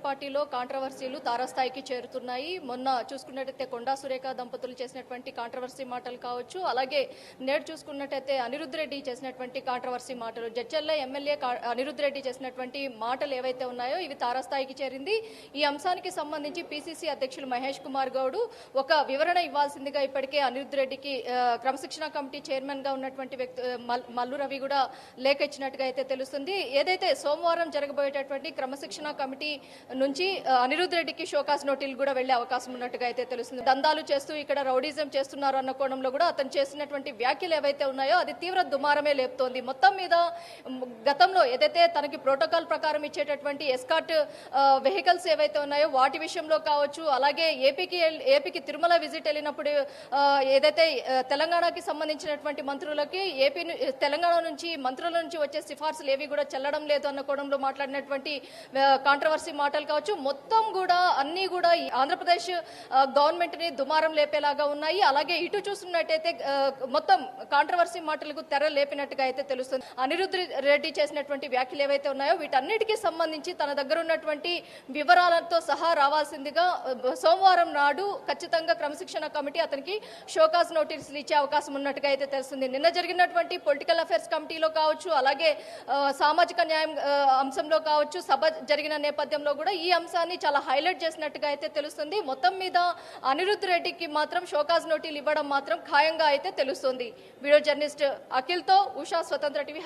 పార్టీలో కాంట్రవర్సీలు తారాస్థాయికి చేరుతున్నాయి. మొన్న చూసుకున్నట్టయితే కొండా సురేఖ దంపతులు చేసినటువంటి కాంట్రవర్సీ మాటలు కావచ్చు, అలాగే నేడు చూసుకున్నట్టయితే అనిరుద్ రెడ్డి చేసినటువంటి కాంట్రవర్సీ మాటలు, జడ్చర్ల ఎమ్మెల్యే అనిరుద్ రెడ్డి చేసినటువంటి మాటలు ఏవైతే ఉన్నాయో ఇవి తారాస్థాయికి చేరింది. ఈ అంశానికి సంబంధించి పిసిసి అధ్యక్షులు మహేష్ కుమార్ గౌడ్ ఒక వివరణ ఇవ్వాల్సిందిగా ఇప్పటికే అనిరుద్ రెడ్డికి క్రమశిక్షణ కమిటీ చైర్మన్ గా ఉన్నటువంటి వ్యక్తి మల్లు రవి కూడా లేఖ ఇచ్చినట్టుగా అయితే తెలుస్తుంది. ఏదైతే సోమవారం జరగబోయేటటువంటి క్రమశిక్షణ కమిటీ నుంచి అనిరుద్ రెడ్డికి షోకాస్ నోటీసులు కూడా వెళ్లే అవకాశం ఉన్నట్టుగా అయితే తెలుస్తుంది. దందాలు చేస్తూ ఇక్కడ రౌడీజం చేస్తున్నారు అన్న కోణంలో కూడా అతను చేసినటువంటి వ్యాఖ్యలు ఏవైతే ఉన్నాయో అది తీవ్ర దుమారమే లేపుతోంది. మొత్తం మీద గతంలో ఏదైతే తనకి ప్రోటోకాల్ ప్రకారం ఇచ్చేటటువంటి ఎస్కార్ట్ వెహికల్స్ ఏవైతే ఉన్నాయో వాటి విషయంలో కావచ్చు, అలాగే ఏపీకి తిరుమల విజిట్ వెళ్ళినప్పుడు ఏదైతే తెలంగాణకి సంబంధించినటువంటి మంత్రులకి తెలంగాణ నుంచి మంత్రుల నుంచి వచ్చే సిఫార్సులు ఏవి కూడా చెల్లడం లేదు అన్న కోణంలో మాట్లాడినటువంటి కాంట్రవర్సీ మాటలు కావచ్చు, మొత్తం కూడా అన్ని కూడా ఆంధ్రప్రదేశ్ గవర్నమెంట్ ని దుమారం లేపేలాగా ఉన్నాయి. అలాగే ఇటు చూస్తున్నట్టయితే మొత్తం కాంట్రవర్సీ మాటలకు తెర లేపినట్టుగా అయితే తెలుస్తుంది. అనిరుద్ రెడ్డి చేసినటువంటి వ్యాఖ్యలు ఏవైతే ఉన్నాయో వీటన్నిటికీ సంబంధించి తన దగ్గర ఉన్నటువంటి వివరాలతో సహా రావాల్సిందిగా సోమవారం నాడు ఖచ్చితంగా క్రమశిక్షణ కమిటీ అతనికి షోకాస్ నోటీసులు ఇచ్చే అవకాశం ఉన్నట్టుగా అయితే తెలుస్తుంది. నిన్న జరిగినటువంటి పొలిటికల్ అఫైర్స్ కమిటీలో కావచ్చు, అలాగే సామాజిక న్యాయం అంశంలో కావచ్చు, సభ జరిగిన నేపథ్యంలో కూడా ఈ అంశాన్ని చాలా హైలైట్ చేసినట్టుగా అయితే తెలుస్తుంది. మొత్తం మీద అనిరుద్ రెడ్డికి మాత్రం షోకాస్ నోటీసులు ఇవ్వడం మాత్రం ఖాయంగా అయితే తెలుస్తుంది. వీడియో జర్నలిస్ట్ అఖిల్తో ఉషా, స్వతంత్ర టీవీ.